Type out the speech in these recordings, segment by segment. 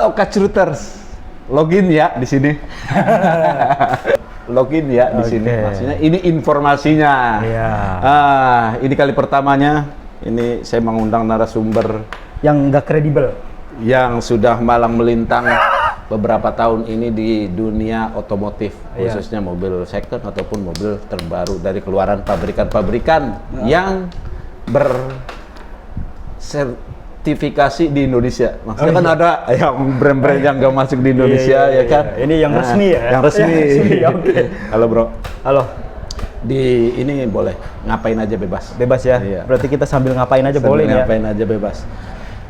Halo Kacruters, login ya di sini. Login ya di sini. Maksudnya ini informasinya. Iya. Ini kali pertamanya ini saya mengundang narasumber yang nggak kredibel, yang sudah malang melintang beberapa tahun ini di dunia otomotif, khususnya mobil second ataupun mobil terbaru dari keluaran pabrikan-pabrikan yang bersertifikasi di Indonesia. Maksudnya kan ada yang brand-brand yang nggak masuk di Indonesia, ya kan? Ini yang resmi ya? Yang resmi. Oke. Halo bro. Halo. Di ini boleh ngapain aja bebas. Bebas ya? Iya. Berarti kita sambil ngapain aja boleh ya? Ngapain aja bebas.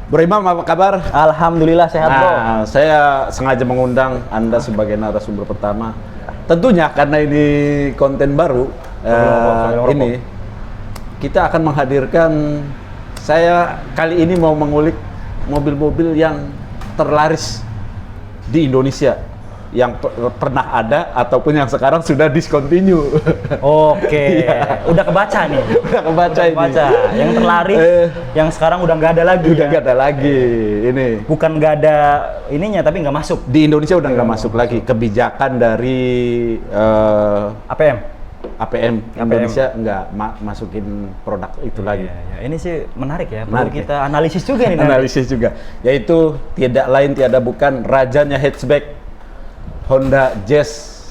Bro Imam, apa kabar? Alhamdulillah sehat bro. Saya sengaja mengundang Anda sebagai narasumber pertama. Tentunya karena ini konten baru, ini kita akan menghadirkan, saya kali ini mau mengulik mobil-mobil yang terlaris di Indonesia, yang pernah ada ataupun yang sekarang sudah discontinue. Oke, udah kebaca nih. Udah kebaca ini. Yang terlaris, yang sekarang udah nggak ada lagi. Udah nggak ada lagi. Ini. Bukan nggak ada ininya, tapi nggak masuk. Di Indonesia udah nggak masuk lagi. Kebijakan dari APM Indonesia nggak masukin produk itu lagi. Iya. Ini sih menarik ya. Perlu kita analisis juga nih. Analisis juga. Yaitu tidak lain tiada bukan rajanya hatchback, Honda Jazz.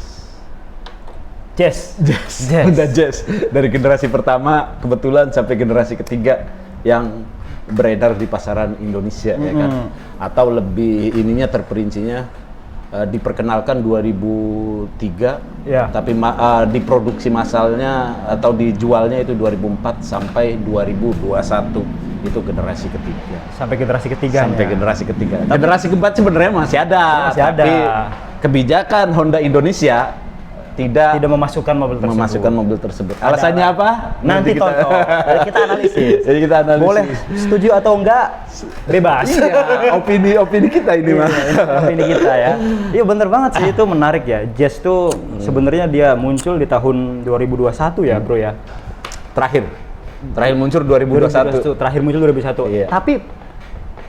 Honda Jazz dari generasi pertama kebetulan sampai generasi ketiga yang beredar di pasaran Indonesia, ya kan? Atau lebih ininya terperincinya diperkenalkan 2003, tapi diproduksi masalnya atau dijualnya itu 2004 sampai 2021. Itu generasi ketiga. Sampai generasi ketiga. Generasi ketiga. Generasi keempat sebenarnya masih ada. Tapi kebijakan Honda Indonesia tidak memasukkan mobil tersebut. Alasannya apa? Nanti tonton. Kita analisis. Jadi kita analisis. Boleh setuju atau enggak? Bebas. Iya, opini kita ini mah. Opini kita ya. Iya bener banget sih, itu menarik ya. Jazz tuh sebenarnya dia muncul di tahun 2021 ya, Bro ya. Terakhir muncul 2021. Terakhir muncul 2021. Iya. Tapi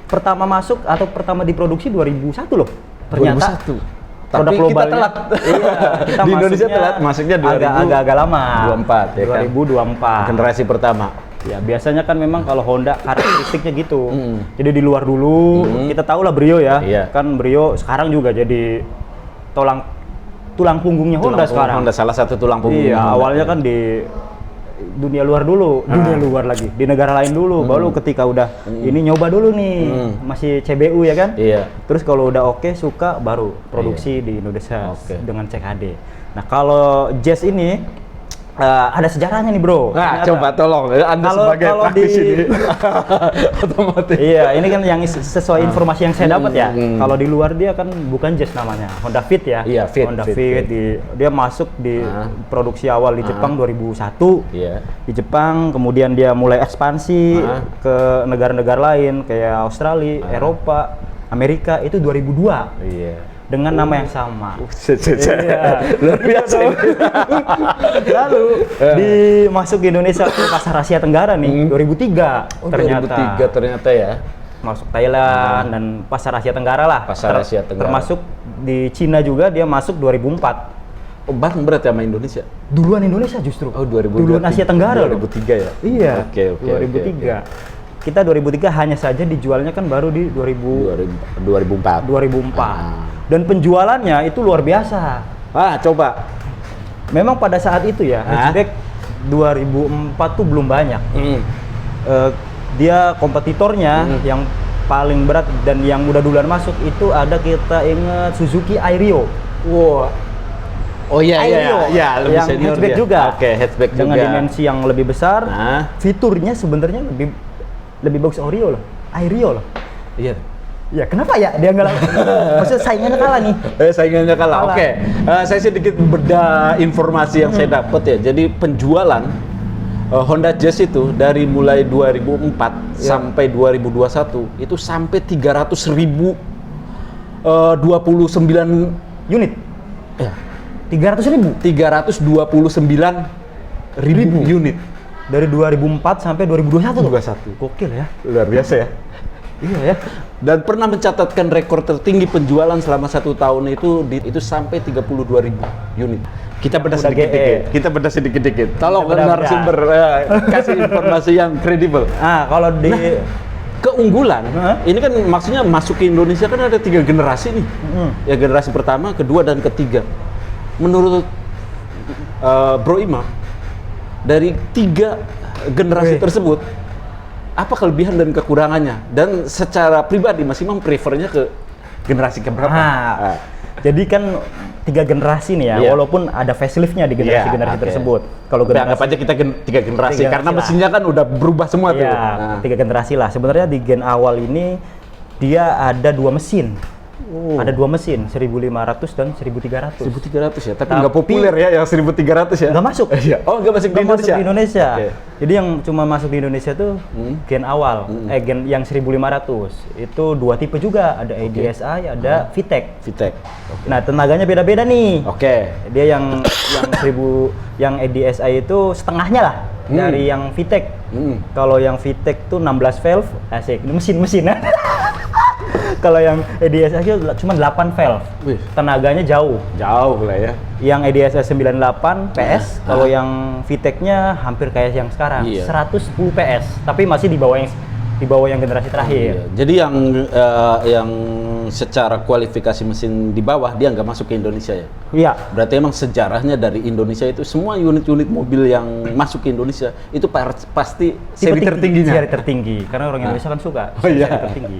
pertama masuk atau pertama diproduksi 2001 loh. Ternyata 2001. Produk tapi globalnya, kita telat. Iya, kita di Indonesia telat, masuknya agak lama. 24 ya kan? 2024. Generasi pertama. Ya biasanya kan memang kalau Honda karakteristiknya gitu. Jadi di luar dulu, kita tahu lah Brio ya. Iya. Kan Brio sekarang juga jadi tulang punggungnya Honda sekarang. Honda salah satu tulang punggung. Iya, Honda. awalnya kan di dunia luar dulu, dunia luar lagi, di negara lain dulu, baru ketika udah ini nyoba dulu nih, masih CBU ya kan? Iya. Terus kalau udah oke, suka, baru produksi di Indonesia dengan CKD. Nah kalau Jazz ini ada sejarahnya nih bro. Nah, coba tolong, Anda sebagai praktisi ini otomotif. Iya, ini kan yang sesuai informasi yang saya dapat ya. Kalau di luar dia kan bukan Jazz namanya, Honda Fit ya. Iya, Honda Fit. Dia masuk di produksi awal di Jepang 2001. Iya. Di Jepang, kemudian dia mulai ekspansi ke negara-negara lain kayak Australia, Eropa, Amerika itu 2002. Iya. Dengan nama yang sama. Iya. Luar biasa. Lalu dimasuk di Indonesia ke pasar Asia Tenggara nih 2003. Ternyata 2003 ternyata ya. Masuk Thailand dan pasar Asia Tenggara lah. Pasar Asia Tenggara. Termasuk di Cina juga dia masuk 2004. Oh, bareng berarti sama Indonesia. Duluan Indonesia justru. Oh, 2003. Duluan Asia Tenggara 2003 ya. Iya. Oke. 2003. Kita 2003 hanya saja dijualnya kan baru di 2004. Dan penjualannya itu luar biasa. Coba. Memang pada saat itu ya, hatchback 2004 tuh belum banyak. Dia kompetitornya yang paling berat dan yang udah duluan masuk itu ada, kita ingat Suzuki Airio. Wow. Oh iya, lebih yang senior hatchback dia. juga. Oke, hatchback dengan juga. dimensi yang lebih besar. Fiturnya sebenarnya lebih bagus Airio loh. Iya. Ya kenapa ya dia nggak maksudnya saingannya kalah nih. Saingannya kalah. Oke. Saya sedikit beda informasi yang saya dapat ya. Jadi penjualan Honda Jazz itu dari mulai 2004 sampai 2021 itu sampai 300.000 29 unit. Ya. 300.000. 329.000 unit. Dari 2004 sampai 2021 tuh. 21. Gokil ya. Luar biasa ya. Iya ya. Dan pernah mencatatkan rekor tertinggi penjualan selama 1 tahun itu sampai 32.000 unit. Kita bedah Udah sedikit-dikit. Kita bedah sedikit-dikit. Tolong Kita bedah-bedah. narasumber kasih informasi yang kredibel. Kalau di Keunggulan, ini kan maksudnya masuk ke Indonesia kan ada 3 generasi nih. Ya generasi pertama, kedua, dan ketiga. Menurut Bro Imam, dari 3 generasi tersebut, apa kelebihan dan kekurangannya? Dan secara pribadi Mas Imam prefernya ke generasi keberapa? Jadi kan 3 generasi nih ya, Iya. walaupun ada facelift-nya di generasi-generasi Oke. tersebut. Kalau Tapi anggap aja kita 3 generasi, Tiga karena generasi mesinnya kan udah berubah semua tuh. Iya, 3 generasi lah. Sebenarnya di gen awal ini dia ada 2 mesin. Ada 2 mesin, 1500 dan 1300. 1.300 ya, tapi Tapi- nggak populer ya yang 1.300 ya? Nggak masuk. Iya. Oh, nggak masuk di Nggak masuk Indonesia? di Indonesia. Oke. Jadi yang cuma masuk di Indonesia tuh gen awal, gen yang 1500. Itu 2 tipe juga, ada ADSI, ada VTEC. VTEC. Nah, tenaganya beda-beda nih. Oke. Dia yang 1000 yang ADSI itu setengahnya lah dari yang VTEC. Kalau yang VTEC tuh 16 valve, asik. Ini mesin-mesin. Kalau yang ADSI itu cuma 8 valve. Wih. Tenaganya jauh. Jauh lah ya. Yang ADSI 98 PS, kalau yang VTEC-nya hampir kayak yang sekarang, Iya. 110 PS, tapi masih di bawah yang generasi terakhir. Iya. Jadi yang secara kualifikasi mesin di bawah dia nggak masuk ke Indonesia ya. Iya. Berarti emang sejarahnya dari Indonesia itu semua unit-unit mobil yang masuk ke Indonesia itu pasti seri tertingginya. Seri tertinggi, karena orang Indonesia kan suka Oh, iya. seri tertinggi.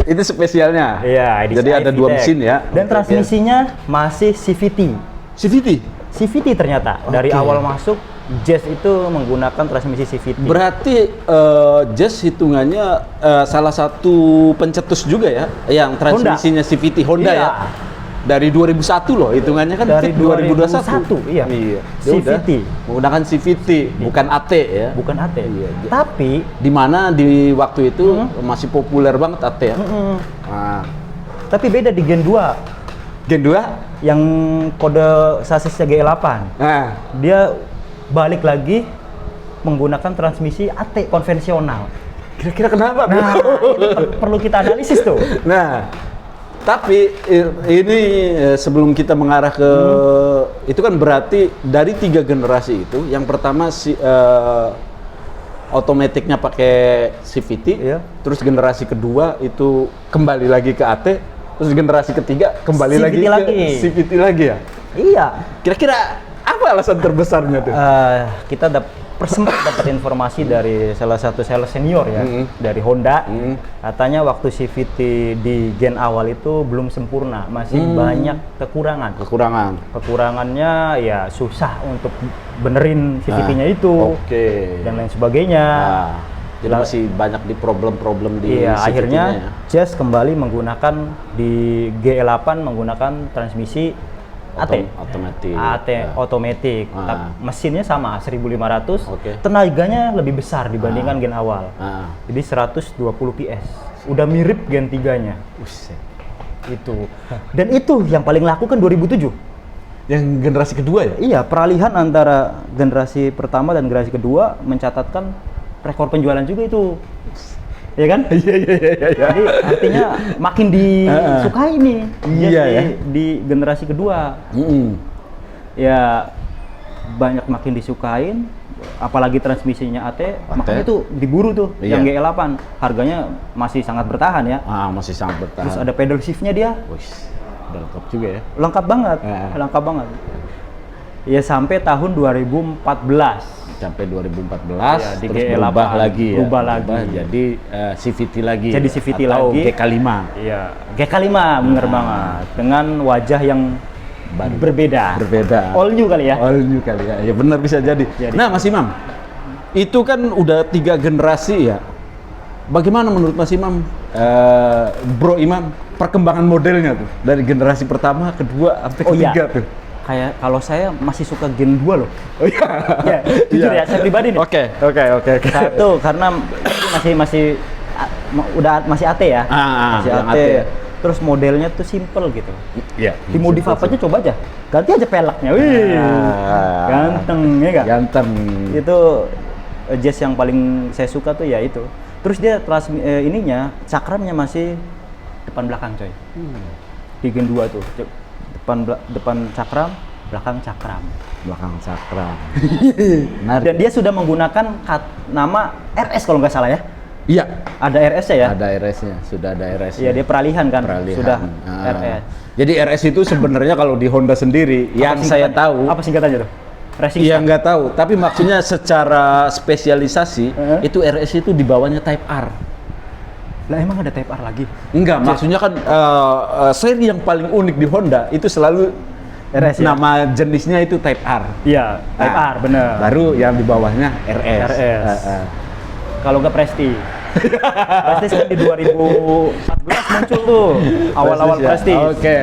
Itu spesialnya. Iya, Jadi ada 2 VTEC. mesin ya. Dan transmisinya masih CVT. CVT. CVT ternyata dari Oke. awal masuk Jazz itu menggunakan transmisi CVT. Berarti Jazz hitungannya salah satu pencetus juga ya, yang transmisinya CVT Honda Iya. ya. Dari 2001 loh, hitungannya kan Dari 2021. 2021, iya. Ya udah, CVT. menggunakan CVT, bukan AT ya. Bukan AT. Iya. Tapi Di mana di waktu itu masih populer banget AT ya. Nah, tapi beda di Gen 2 Gen 2? yang kode sasisnya G8. Nah, Dia balik lagi menggunakan transmisi AT konvensional. kira-kira kenapa? Nah, ini perlu kita analisis tuh. Nah, tapi ini sebelum kita mengarah ke itu kan berarti dari 3 generasi itu, yang pertama otomatiknya pakai CVT, Iya. terus generasi kedua itu kembali lagi ke AT, terus generasi ketiga kembali CVT lagi ke lagi. CVT lagi ya. Iya. Kira-kira apa alasan terbesarnya tuh? Kita sempat dapat informasi dari salah satu sales senior ya, dari Honda. Katanya waktu CVT di gen awal itu belum sempurna, masih banyak kekurangan. Kekurangannya ya susah untuk benerin CVT-nya itu Oke. dan lain sebagainya. Nah, jadi masih banyak di problem-problem di Iya, CVT-nya akhirnya ya. Jazz kembali menggunakan di G8 menggunakan transmisi AT. Otomatis. AT Ya. otomatis. Ah. Mesinnya sama 1500. Oke. Tenaganya lebih besar dibandingkan gen awal. Ah. Jadi 120 PS. Udah mirip gen 3-nya. Buset. Itu. Dan itu yang paling laku kan 2007. Yang generasi kedua ya? Iya, peralihan antara generasi pertama dan generasi kedua mencatatkan rekor penjualan juga itu. Ya kan? Iya. Jadi artinya makin disukai nih Iya, Jazz ya. di generasi kedua. Ya banyak makin disukain, apalagi transmisinya AT, makanya tuh diburu tuh Iya. yang G8. Harganya masih sangat bertahan ya. Masih sangat bertahan. Terus ada pedal shift-nya dia. Wih, udah lengkap juga ya. Lengkap banget. Ya. Lengkap banget. Ya sampai tahun 2014. Sampai 2014 Iya, di terus G8. berubah lagi ya. Berubah lagi. Jadi CVT lagi. Jadi ya? CVT Atau lagi. GK5. Iya, GK5 bener banget. Dengan wajah yang Baru. berbeda. All new kali ya. All new kali ya. Ya benar bisa jadi. Nah, Mas Imam, itu kan udah 3 generasi ya. Bagaimana menurut Mas Imam, Bro Imam, perkembangan modelnya tuh dari generasi pertama, kedua, sampai ketiga tuh? Kayak kalau saya masih suka Gen 2 loh. Oh iya. Ya, jujur ya, saya pribadi nih. Oke. Satu karena masih masih AT ya. Masih yang AT. AT ya. Terus modelnya tuh simple gitu. Iya. Dimodif apa aja coba aja. Ganti aja peleknya. Wih. Ganteng ya kan? Ganteng. Itu Jazz yang paling saya suka tuh ya itu. Terus dia ininya cakramnya masih depan belakang coy. Di Gen 2 tuh. Depan cakram, belakang cakram. Belakang cakram. Dan dia sudah menggunakan nama RS kalau nggak salah ya. Iya. Ada RS-nya ya? Ada RS-nya, sudah ada RS-nya. Iya, dia peralihan kan. Peralihan. Sudah Ah. RS. Jadi RS itu sebenarnya kalau di Honda sendiri yang saya tahu, Apa singkatannya tuh? Racing iya Star. nggak tahu, tapi maksudnya secara spesialisasi itu RS itu di bawahnya Type R. Lah emang ada Type R lagi? Enggak, maksudnya kan seri yang paling unik di Honda itu selalu RS ya? nama jenisnya itu Type R. Iya, Type Nah, R bener. Baru yang di bawahnya RS. RS. Kalau nggak Presti. Presti kan di 2014 muncul tuh, awal-awal Presti. Oke.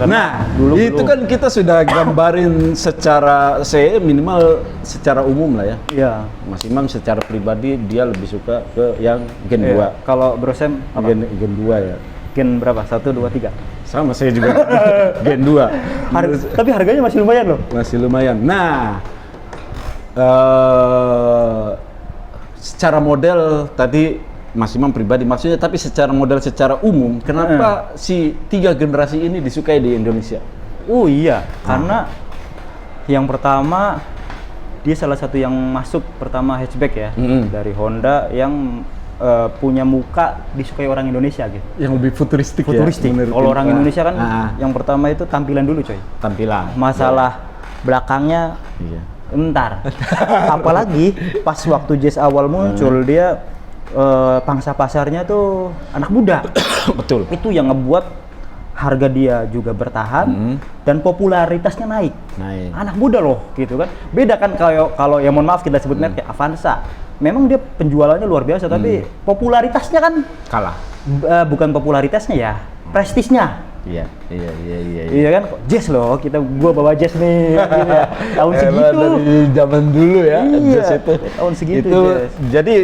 Nah, dulu itu belum. kan kita sudah gambarin secara minimal secara umum lah ya. Iya. Mas Imam secara pribadi dia lebih suka ke yang Gen 2. Iya. Kalau Bro Sam apa? Gen 2 ya. Gen berapa? 1, 2, 3? Sama saya juga Gen 2. Tapi harganya masih lumayan loh. Masih lumayan. Nah, secara model tadi Mas Imam pribadi maksudnya, tapi secara model secara umum, kenapa si 3 generasi ini disukai di Indonesia? Oh iya, karena yang pertama dia salah satu yang masuk pertama hatchback ya dari Honda yang punya muka disukai orang Indonesia gitu. Yang lebih futuristik, Futuristik. ya? Kalau orang Indonesia kan yang pertama itu tampilan dulu coy. Tampilan. Masalah belakangnya Iya. entar. Apalagi pas waktu Jazz awal muncul dia pangsa pasarnya tuh anak muda. Betul. Itu yang ngebuat harga dia juga bertahan dan popularitasnya naik. Anak muda loh gitu kan. Beda kan kalau ya mohon maaf kita sebut merek kayak Avanza. Memang dia penjualannya luar biasa tapi popularitasnya kan Kalah. bukan popularitasnya ya, prestisnya. Iya. Iya kan, Jazz loh, gua bawa Jazz nih, gitu ya. Tahun segitu. Dari zaman dulu ya, Iya, Jazz itu. tahun segitu Itu Jazz. jadi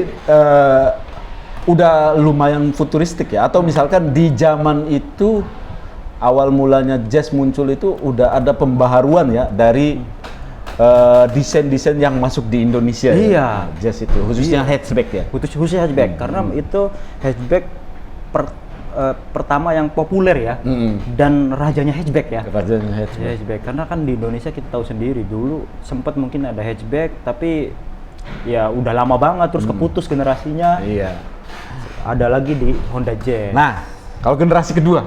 udah lumayan futuristik ya. Atau misalkan di zaman itu awal mulanya Jazz muncul itu udah ada pembaharuan ya dari desain-desain yang masuk di Indonesia. Iya. Ya, Jazz itu khususnya hatchback ya. Khususnya hatchback, karena itu hatchback pertama yang populer ya, dan rajanya hatchback ya. Rajanya Hatchback, karena kan di Indonesia kita tahu sendiri dulu sempat mungkin ada hatchback, tapi ya udah lama banget terus keputus generasinya. Iya. Ada lagi di Honda Jazz. Nah, kalau generasi kedua,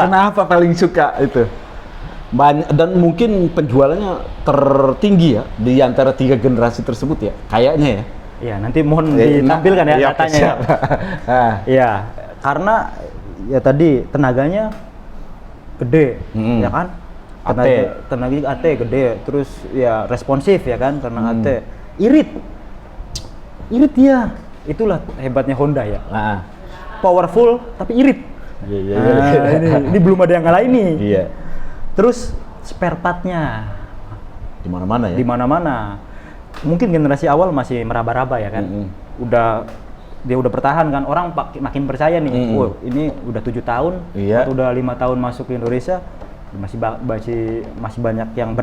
kenapa paling suka itu? Banyak dan mungkin penjualannya tertinggi ya di antara 3 generasi tersebut ya, kayaknya ya. Iya, nanti mohon ditampilkan ya datanya ya. Iya, karena ya tadi tenaganya gede, ya kan? Tenaganya AT gede, terus ya responsif ya kan karena AT. Irit dia. Itulah hebatnya Honda ya. Powerful tapi irit. Iya. Ini belum ada yang ngalahin nih. Iya. Terus spare part-nya Di mana-mana ya. di mana-mana. Mungkin generasi awal masih meraba-raba ya kan. Dia udah bertahan kan, orang makin percaya nih. Oh, ini udah 7 tahun, atau udah 5 tahun masuk ke Indonesia, masih banyak yang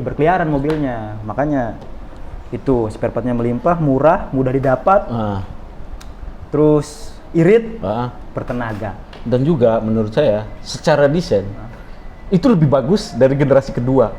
berkeliaran mobilnya. Makanya itu spare part-nya melimpah, murah, mudah didapat. Terus irit, bertenaga. Dan juga menurut saya secara desain itu lebih bagus dari generasi kedua.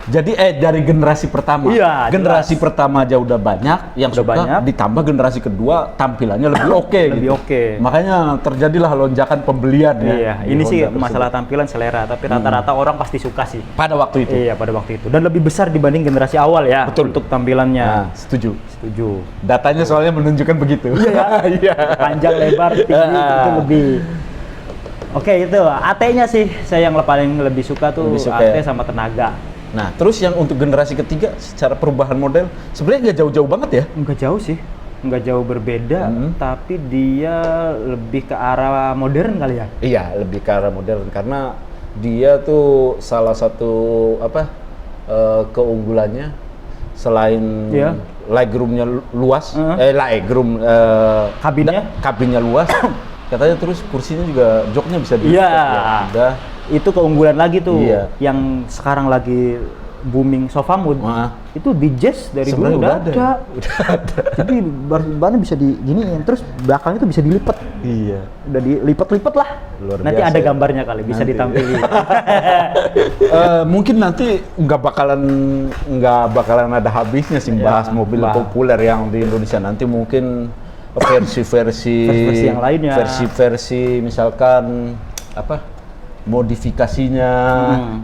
Jadi dari generasi pertama. Iya, generasi pertama aja udah banyak yang Udah suka, banyak. ditambah generasi kedua tampilannya lebih oke. Lebih oke. Makanya terjadilah lonjakan pembelian ya. Iya, di ini sih Honda tersebut. masalah tampilan selera, tapi rata-rata orang pasti suka sih. Pada waktu itu. Iya, pada waktu itu. Dan lebih besar dibanding generasi awal ya. Betul. Untuk tampilannya. Setuju. Setuju. Datanya soalnya menunjukkan begitu. Iya. Panjang, lebar, tinggi, itu lebih. Oke, itu AT-nya sih saya yang paling lebih suka tuh, Lebih suka AT ya. sama tenaga. Nah, terus yang untuk generasi ketiga secara perubahan model sebenarnya nggak jauh-jauh banget ya. Enggak jauh sih. Enggak jauh berbeda, tapi dia lebih ke arah modern kali ya. Iya, lebih ke arah modern karena dia tuh salah satu keunggulannya selain legroomnya luas, kabinnya luas, katanya terus kursinya juga joknya bisa Iya. Udah. Itu keunggulan lagi tuh, Iya. yang sekarang lagi booming sofa mood, itu di Jazz dari dulu udah ada. Jadi bahannya bisa diginiin, terus belakang itu bisa dilipat. Iya. Udah dilipat-lipat lah. Luar nanti biasa ada ya. gambarnya kali, bisa Nanti. ditampilin. Mungkin nanti nggak bakalan ada habisnya sih bahas mobil populer yang di Indonesia. Nanti mungkin versi-versi yang lainnya. Versi-versi misalkan apa? Modifikasinya.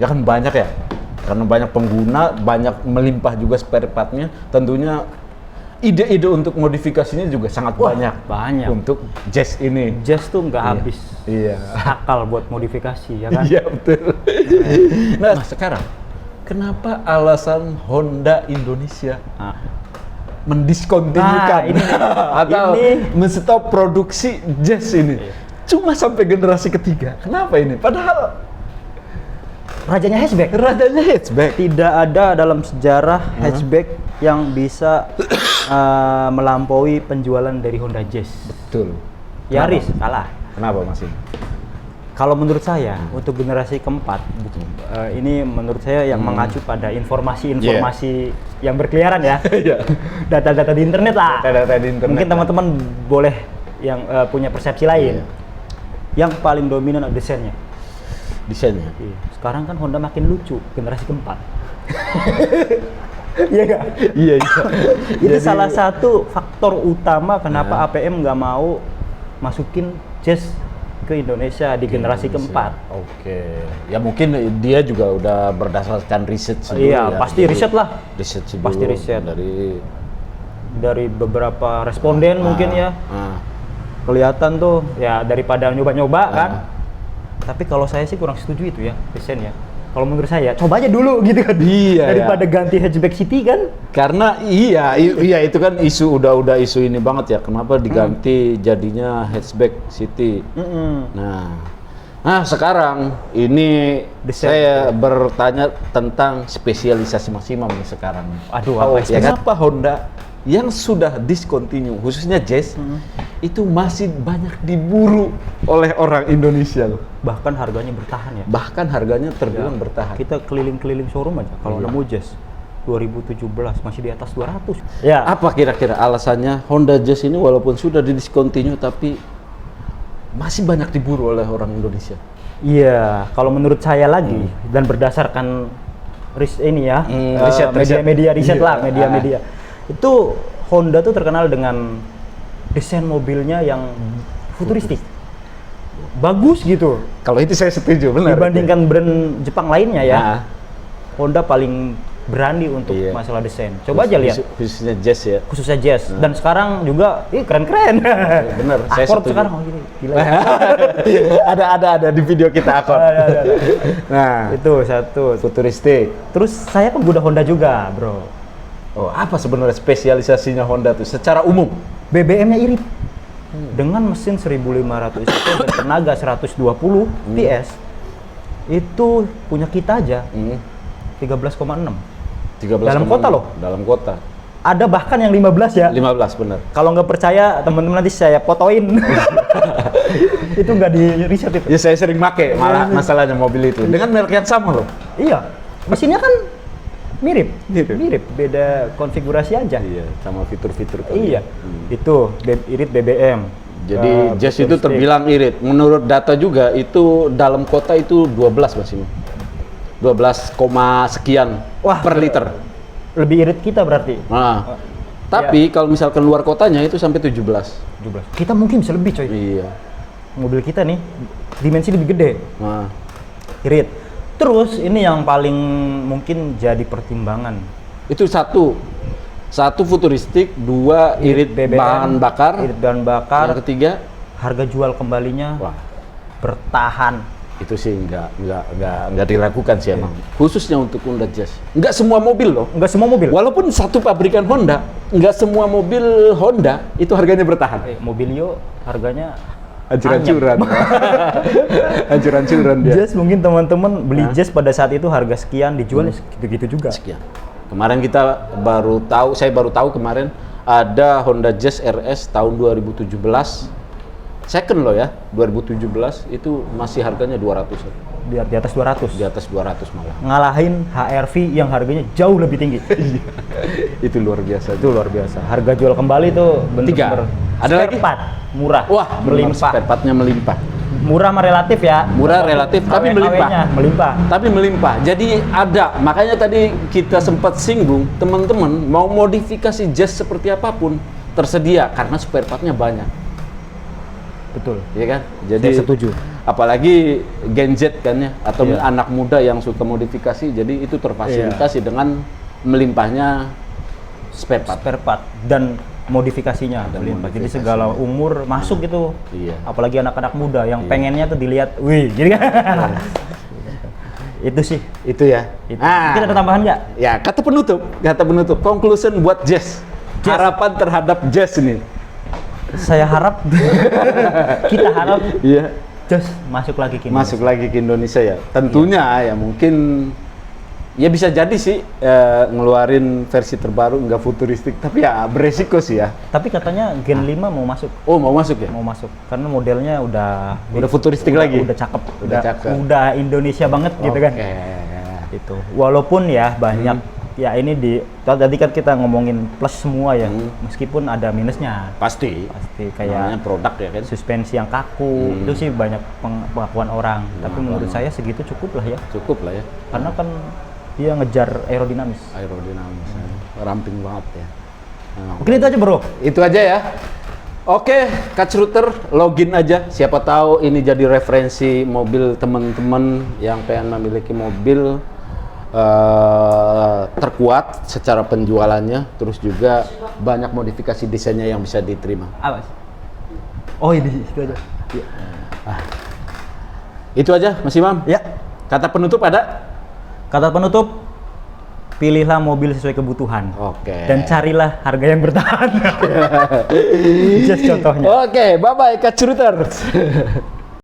Ya kan banyak ya. Karena banyak pengguna, banyak melimpah juga spare part-nya. Tentunya ide-ide untuk modifikasinya juga sangat banyak untuk Jazz ini. Jazz tuh nggak habis. Iya. Akal buat modifikasi, ya kan? Iya betul. Nah sekarang, kenapa alasan Honda Indonesia mendiskontinukan atau menstop produksi Jazz ini? Cuma sampai generasi ketiga. Kenapa ini? Padahal Rajanya hatchback. Tidak ada dalam sejarah hatchback yang bisa melampaui penjualan dari Honda Jazz. Betul. Yaris kalah. Kenapa Mas? Kalau menurut saya untuk generasi keempat, ini menurut saya yang mengacu pada informasi yang berkeliaran ya. Data-data di internet lah. Data-data di internet. Mungkin teman-teman boleh yang punya persepsi lain. Yang paling dominan adalah desainnya. Sekarang kan Honda makin lucu, generasi keempat. Iya nggak? Iya. Itu salah satu faktor utama kenapa APM nggak mau masukin Jazz ke Indonesia di generasi keempat. Oke. Ya mungkin dia juga udah berdasarkan riset sendiri. Iya, pasti riset lah. Pasti riset dari beberapa responden mungkin ya. Kelihatan tuh ya daripada nyoba-nyoba kan. Tapi kalau saya sih kurang setuju itu ya, desain ya. Kalau menurut saya, coba aja dulu gitu kan. Iya. Daripada ganti hatchback City kan. Karena iya itu kan udah isu ini banget ya. Kenapa diganti jadinya hatchback City? Nah sekarang ini saya bertanya tentang spesialisasi Mas Imam nih sekarang. Aduh, apa ya kenapa Honda yang sudah discontinue, khususnya Jazz, itu masih banyak diburu oleh orang Indonesia loh. Bahkan harganya bertahan ya. Bahkan harganya terbilang bertahan. Kita keliling-keliling showroom aja, kalau nemu Jazz 2017 masih di atas 200. Ya. Apa kira-kira alasannya Honda Jazz ini walaupun sudah discontinue tapi masih banyak diburu oleh orang Indonesia? Iya, kalau menurut saya lagi dan berdasarkan media-media riset lah, media-media. Itu Honda tuh terkenal dengan desain mobilnya yang futuristik. Bagus gitu. Kalau itu saya setuju, benar. Dibandingkan brand Jepang lainnya ya. Honda paling berani untuk masalah desain. Coba aja lihat. Khususnya Jazz ya. Khususnya Jazz. Dan sekarang juga keren-keren. Bener, saya setuju. Sekarang gila. ada di video kita Accord. Nah, itu satu. Futuristik. Terus saya pengguna Honda juga, bro. Oh, apa sebenarnya spesialisasinya Honda tuh secara umum? BBM-nya irit. Dengan mesin 1500 cc dan tenaga 120 PS. Itu punya kita aja 13,6. Dalam kota loh. Dalam kota. Ada bahkan yang 15 ya. 15 benar. Kalau nggak percaya teman-teman nanti saya fotoin. Itu nggak di riset itu. Ya saya sering pakai malah masalahnya mobil itu. Dengan merek yang sama loh. Iya. Mesinnya kan mirip, beda konfigurasi aja. Iya, sama fitur-fitur kan. Iya, itu irit BBM. Jadi Jazz itu terbilang irit. Menurut data juga itu dalam kota itu 12 Mas Imam. 12, sekian per liter. Lebih irit kita berarti. Nah, tapi kalau misalkan luar kotanya itu sampai 17. Kita mungkin bisa lebih coy. Iya. Mobil kita nih dimensi lebih gede. Irit. Terus ini yang paling mungkin jadi pertimbangan. Itu satu futuristik, dua irit BBM, bahan bakar. Yang ketiga harga jual kembalinya bertahan. Itu sih nggak diragukan sih emang. Khususnya untuk Honda Jazz. Nggak semua mobil loh. Nggak semua mobil. Walaupun satu pabrikan Honda, nggak semua mobil Honda itu harganya bertahan. Mobilio harganya hancur-hancuran. Hancur-hancuran dia. Jazz mungkin teman-teman beli Jazz pada saat itu harga sekian dijual gitu-gitu juga. Sekian. Kemarin saya baru tahu kemarin ada Honda Jazz RS tahun 2017 second loh ya, 2017 itu masih harganya 200. Di atas 200. Di atas 200 malah. Ngalahin HR-V yang harganya jauh lebih tinggi. Itu luar biasa. Itu luar biasa. Harga jual kembali itu Tiga. Ada lagi? spare part murah. Wah, melimpah. spare part-nya melimpah. Murah mah relatif ya. Murah relatif, tapi melimpah. KW-nya melimpah. Tapi melimpah. Jadi ada, makanya tadi kita sempat singgung, teman-teman mau modifikasi Jazz seperti apapun tersedia karena spare part-nya banyak. Betul. Iya kan? Jadi Saya setuju. apalagi Gen Z kan ya, atau Iya. anak muda yang suka modifikasi, jadi itu terfasilitasi dengan melimpahnya spare part. Spare part dan modifikasinya Dan melimpah. Jadi modifikasinya. segala umur masuk gitu. Iya. Apalagi anak-anak muda yang Iya. pengennya tuh dilihat, wih, jadi kan. Itu sih. Itu ya. Itu. Mungkin ada tambahan nggak? Ya, kata penutup, conclusion buat Jazz. Harapan terhadap Jazz nih. Saya harap kita harap Iya. Just masuk lagi ke Masuk lagi ke Indonesia ya. Tentunya ya mungkin ya bisa jadi sih ngeluarin versi terbaru nggak futuristik, tapi ya beresiko sih ya. Tapi katanya Gen 5 mau masuk. Oh, mau masuk ya? Mau masuk karena modelnya udah Futuristik lagi. Udah cakep. Udah cakep. Udah Indonesia banget gitu kan. Oke. Itu. Walaupun ya banyak ya ini tadi kan kita ngomongin plus semua ya. Meskipun ada minusnya. Pasti. Pasti Namanya kayak produk ya kan. suspensi yang kaku itu sih banyak pengakuan orang. Tapi menurut saya segitu cukup lah ya. Cukup lah ya. Karena kan dia ngejar aerodinamis. Aerodinamis. Ramping banget ya. Memang. Mungkin itu aja bro. Itu aja ya. Oke, Catch Router login aja. Siapa tahu ini jadi referensi mobil teman-teman yang pengen memiliki mobil terkuat secara penjualannya, terus juga banyak modifikasi desainnya yang bisa diterima. Apa sih? Oh ini itu aja. Itu aja, Mas Imam. Ya. Kata penutup ada? Kata penutup, pilihlah mobil sesuai kebutuhan. Oke. Dan carilah harga yang bertahan. Just contohnya. Oke, bye-bye Catch Router.